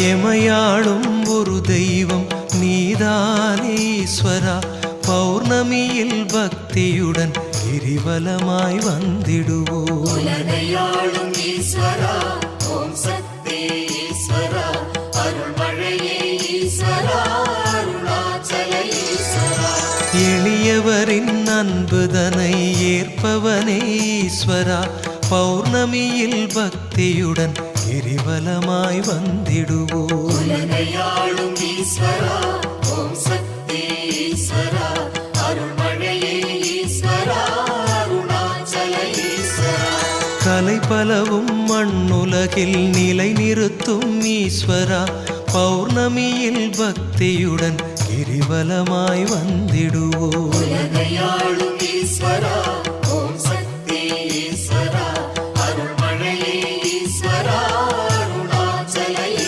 எமையாளும் ஒரு தெய்வம் நீதானே ஈஸ்வரா. பௌர்ணமியில் பக்தியுடன் கிரிவலமாய் வந்திடுவோம். உலகையாளும் ஈஸ்வரா, ஓம் சக்தி ஈஸ்வரா, அருள்மழையே ஈஸ்வரா, அருணாச்சல ஈஸ்வரா. எளியவரின் அன்புதனை ஏற்பவனே ஈஸ்வரா. பௌர்ணமியில் பக்தியுடன் கிரிவலமாய் வந்திடுவோம். உலகையாளும் ஈஸ்வரா, ஓம் சக்தி ஈஸ்வரா, அருள்மழையே ஈஸ்வரா, அருணாச்சல ஈஸ்வரா. கலை பலவும் மண்ணுலகில் நிலை நிறுத்தும் ஈஸ்வரா. பௌர்ணமியில் பக்தியுடன் கிரிவலமாய் வந்திடுவோம். உலகையாளும் ஈஸ்வரா,